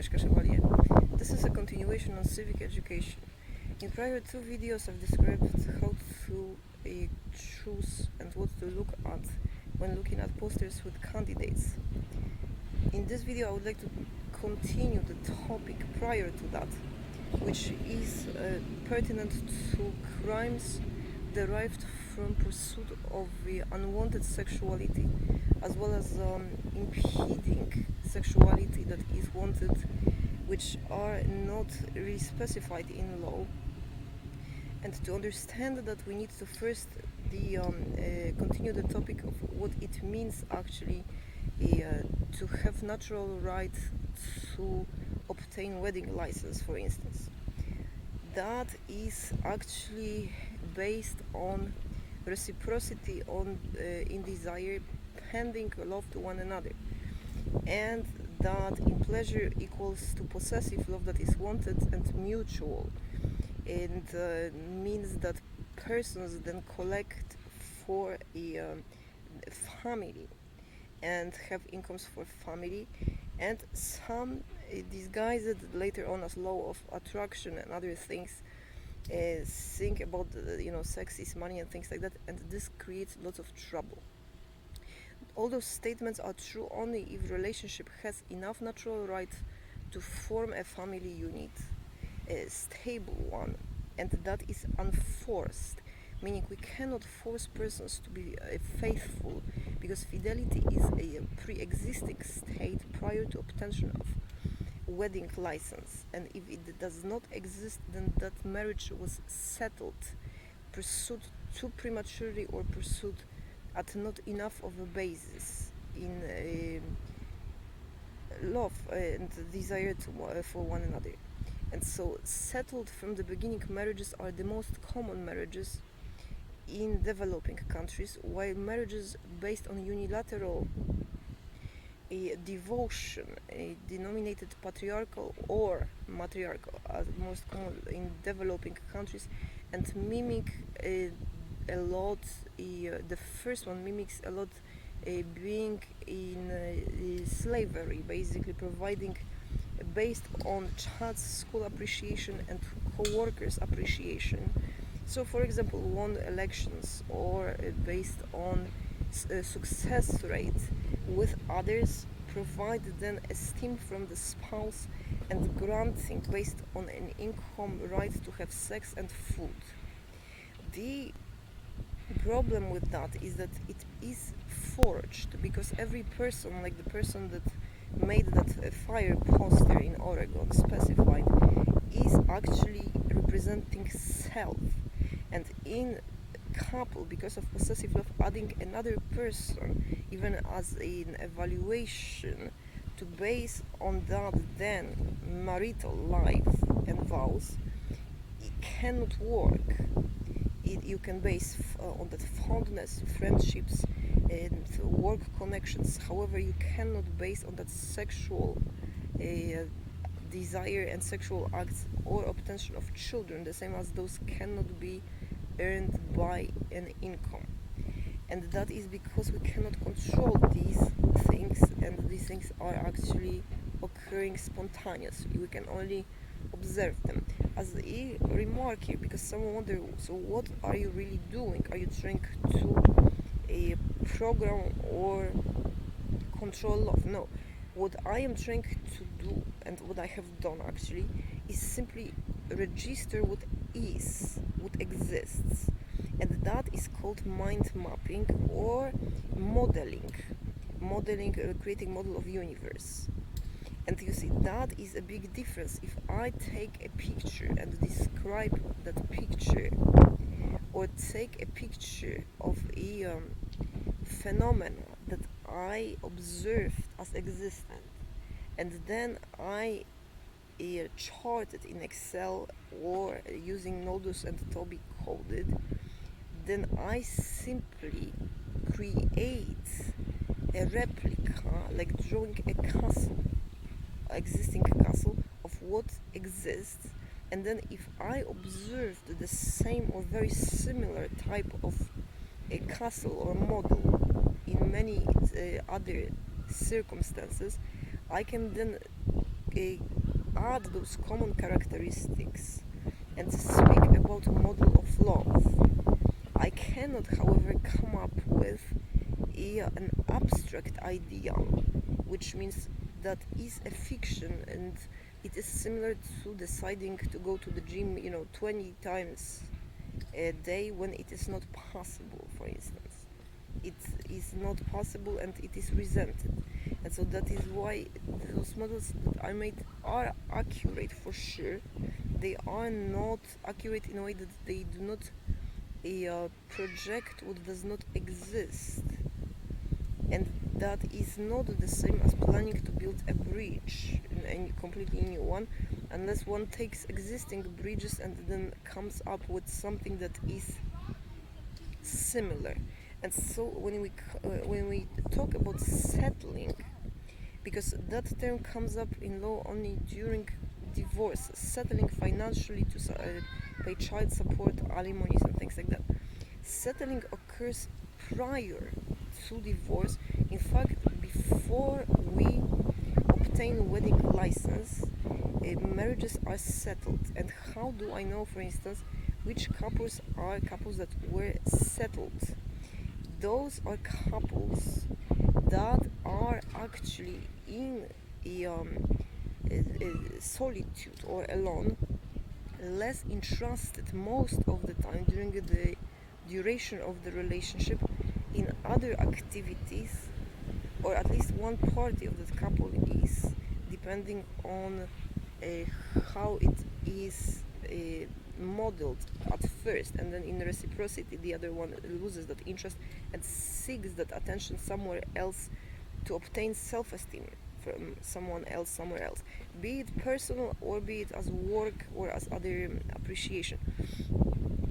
Agnieszka Chevalier. This is a continuation on civic education. In prior two videos I've described how to choose and what to look at when looking at posters with candidates. In this video I would like to continue the topic prior to that, which is pertinent to crimes derived from pursuit of unwanted sexuality, as well as impeding sexuality that is wanted, which are not really specified in law. And to understand that, we need to first continue the topic of what it means actually to have natural right to obtain wedding license, for instance. That is actually based on reciprocity in desire, pending love to one another, and that in pleasure equals to possessive love that is wanted and mutual, and means that persons then collect for a family and have incomes for family, and some disguised later on as law of attraction and other things think about sex is money and things like that, and this creates lots of trouble. All those statements are true only if the relationship has enough natural right to form a family unit, a stable one, and that is unforced, meaning we cannot force persons to be faithful, because fidelity is a pre-existing state prior to obtention of wedding license, and if it does not exist, then that marriage was settled, pursued too prematurely, or pursued at not enough of a basis in love and desire for one another. And so settled from the beginning marriages are the most common marriages in developing countries, while marriages based on unilateral devotion, denominated patriarchal or matriarchal, as most common in developing countries, and mimic a lot, the first one mimics a lot being in slavery, basically providing based on child's school appreciation and coworkers appreciation. So for example, won elections, or based on success rate with others, provide then esteem from the spouse, and granting based on an income right to have sex and food. The problem with that is that it is forged, because every person, like the person that made that fire poster in Oregon, specified, is actually representing self, and in couple, because of possessive love, adding another person even as an evaluation to base on that then marital life and vows, it cannot work. You can base on that fondness, friendships and work connections. However, you cannot base on that sexual desire and sexual acts or obtention of children, the same as those cannot be earned by an income. And that is because we cannot control these things, and these things are actually occurring spontaneously. We can only observe them. As a remark here, because someone wonder, so what are you really doing? Are you trying to program or control love? No. What I am trying to do, and what I have done actually, is simply register what is, what exists, and that is called mind mapping or modeling, creating model of universe. And you see, that is a big difference. If I take a picture and describe that picture, or take a picture of a phenomenon that I observed as existent, and then I chart it in Excel or using Nodus and Toby coded, then I simply create a replica, like drawing a castle, existing castle of what exists. And then if I observed the same or very similar type of a castle or model in many other circumstances, I can then add those common characteristics and speak about a model of love. I cannot, however, come up with an abstract idea, which means that is a fiction, and it is similar to deciding to go to the gym 20 times a day when it is not possible, for instance. It is not possible and it is resented. And so that is why those models that I made are accurate for sure. They are not accurate in a way that they do not project what does not exist. And that is not the same as planning to build a bridge, a completely new one, unless one takes existing bridges and then comes up with something that is similar. And so when we talk about settling, because that term comes up in law only during divorce, settling financially to pay child support, alimonies, and things like that. Settling occurs prior to divorce. In fact, before we obtain wedding license, marriages are settled. And how do I know, for instance, which couples are couples that were settled? Those are couples that are actually in solitude or alone, less interested most of the time during the duration of the relationship in other activities, or at least one party of that couple is, depending on how it is modeled at first, and then in reciprocity the other one loses that interest and seeks that attention somewhere else to obtain self-esteem from someone else somewhere else, be it personal or be it as work or as other appreciation.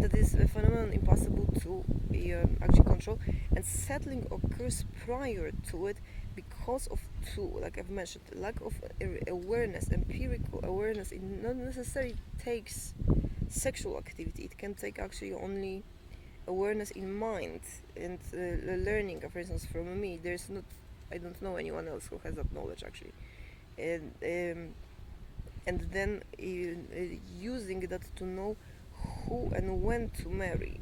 That is a phenomenon impossible to actually control, and settling occurs prior to it because of two, like I've mentioned, lack of awareness, empirical awareness. It not necessarily takes sexual activity, it can take actually only awareness in mind and learning. For instance, from me, I don't know anyone else who has that knowledge actually, and then using that to know who and when to marry,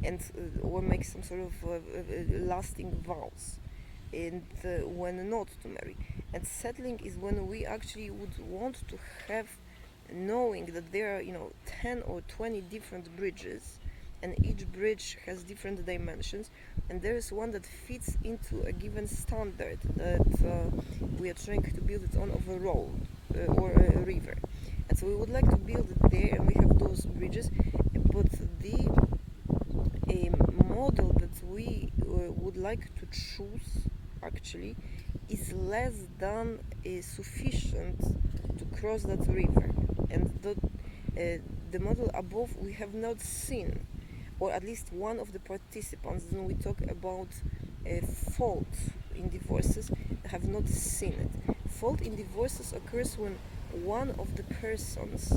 and or make some sort of lasting vows, and when not to marry. And settling is when we actually would want to have, knowing that there are 10 or 20 different bridges, and each bridge has different dimensions, and there is one that fits into a given standard that we are trying to build it on, of a road or a river. And so we would like to build it there, and we have those bridges, but the model that we would like to choose actually is less than sufficient to cross that river. And the model above we have not seen, or at least one of the participants, when we talk about fault in divorces, have not seen it. Fault in divorces occurs when one of the persons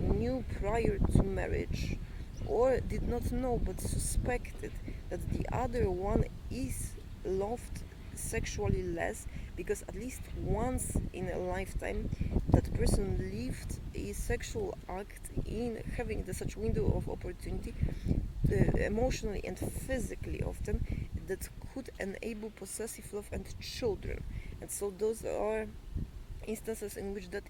knew prior to marriage, or did not know but suspected, that the other one is loved sexually less, because at least once in a lifetime that person lived a sexual act in having such window of opportunity, emotionally and physically often, that could enable possessive love and children. And so those are instances in which that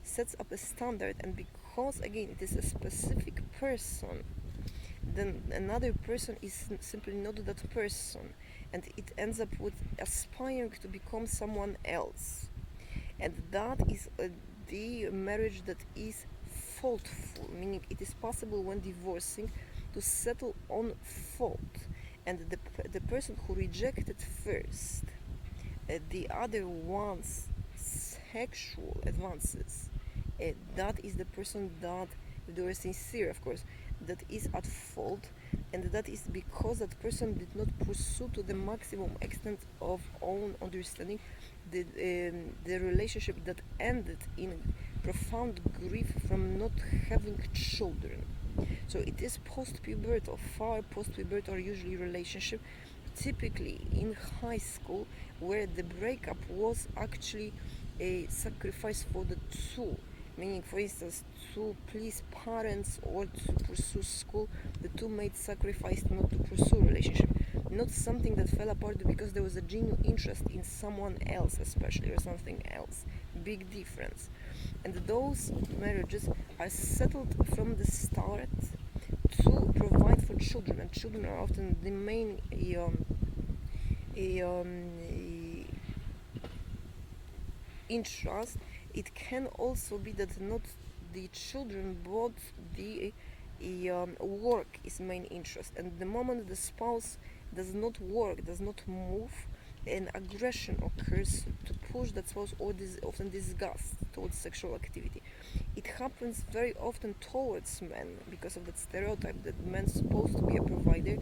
sets up a standard, and because again it is a specific person, then another person is simply not that person, and it ends up with aspiring to become someone else. And that is the marriage that is faultful, meaning it is possible when divorcing to settle on fault, and the person who rejected first the other one's sexual advances, that is the person that, if they were sincere of course, that is at fault, and that is because that person did not pursue to the maximum extent of own understanding the relationship that ended in profound grief from not having children. So it is post-pubertal, far post-pubertal usually relationship, typically in high school, where the breakup was actually a sacrifice for the two, meaning, for instance, to please parents or to pursue school, the two made sacrifice not to pursue relationship, not something that fell apart because there was a genuine interest in someone else, especially, or something else. Big difference. And those marriages are settled from the start to provide for children, and children are often the main interest. It can also be that not the children but the work is main interest, and the moment the spouse does not work, does not move, an aggression occurs to push that spouse, or often disgust towards sexual activity. It happens very often towards men because of that stereotype that men's supposed to be a provider.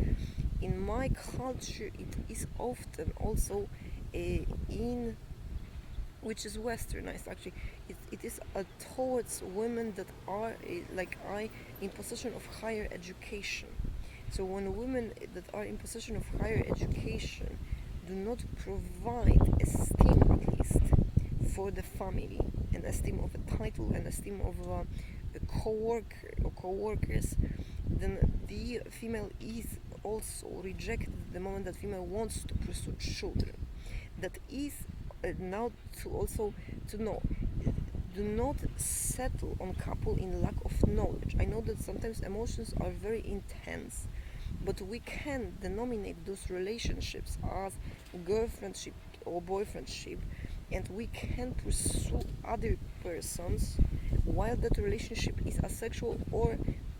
In my culture, it is often also in which is westernized actually. It is towards women that are like I, in possession of higher education. So when women that are in possession of higher education do not provide esteem, at least for the family, and esteem of a title, and esteem of a co-worker or co-workers, then the female is also rejected the moment that female wants to pursue children. That is now to also to know, do not settle on couple in lack of knowledge. I know that sometimes emotions are very intense, but we can denominate those relationships as girlfriendship or boyfriendship, and we can pursue other persons while that relationship is asexual or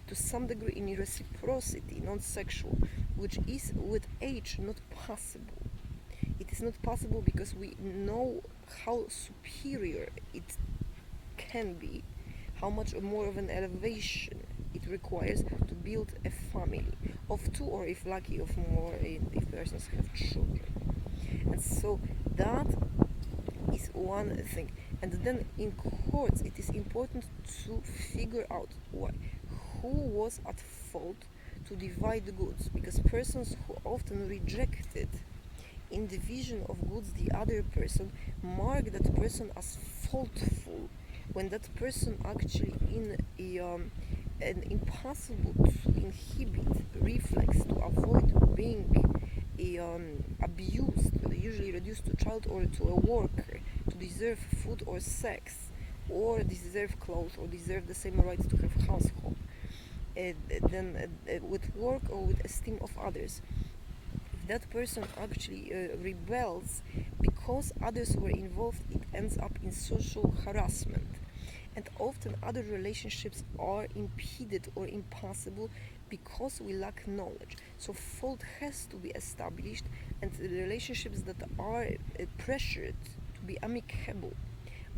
to some degree in reciprocity, non-sexual, which is with age not possible. It is not possible because we know how superior it can be, how much more of an elevation it requires to build a family of two, or if lucky of more, if persons have children. And so that is one thing. And then in courts it is important to figure out why, who was at fault to divide the goods, because persons who often rejected in division of goods the other person mark that person as faultful, when that person actually in an impossible to inhibit reflex to avoid being abused, usually reduced to child or to a worker, to deserve food or sex, or deserve clothes, or deserve the same rights to have household, then with work or with esteem of others. That person actually rebels because others were involved, it ends up in social harassment. And often other relationships are impeded or impossible because we lack knowledge. So fault has to be established, and the relationships that are pressured to be amicable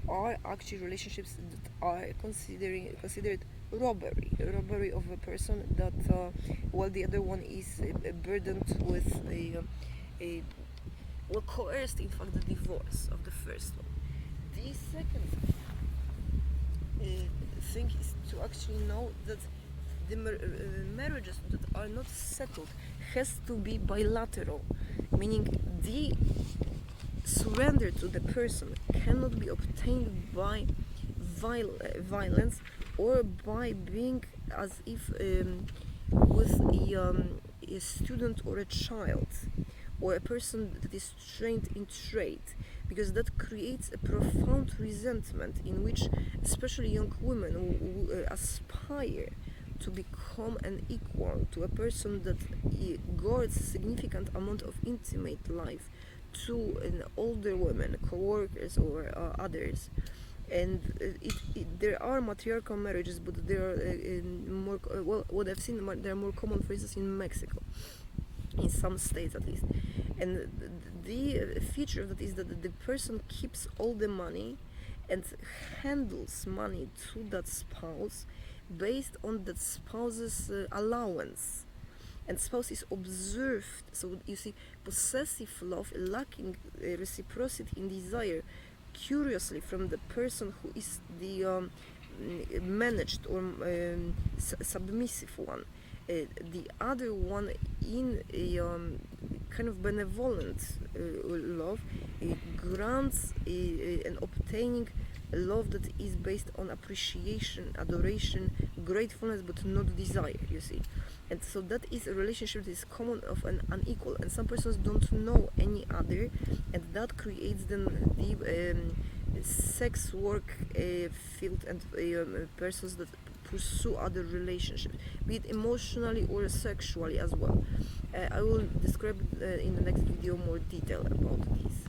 are actually relationships that are considered robbery of a person, that while the other one is burdened with a well, coerced, in fact, the divorce of the first one. The second thing is to actually know that the marriages that are not settled has to be bilateral, meaning the surrender to the person cannot be obtained by violence, or by being as if with a student or a child, or a person that is trained in trade, because that creates a profound resentment in which especially young women who aspire to become an equal to a person that guards a significant amount of intimate life to an older women, co-workers or others. And there are matriarchal marriages, but there are more well, what I've seen, they are more common, for instance, in Mexico, in some states at least. And the feature of that is that the person keeps all the money and handles money to that spouse based on that spouse's allowance, and spouse is observed. So you see, possessive love lacking reciprocity in desire, curiously, from the person who is the managed or submissive one, The other one in a kind of benevolent love grants and obtaining a love that is based on appreciation, adoration, gratefulness, but not desire, you see. And so that is a relationship that is common of an unequal, and some persons don't know any other, and that creates then the sex work field and persons that pursue other relationships, be it emotionally or sexually as well. I will describe in the next video more detail about these.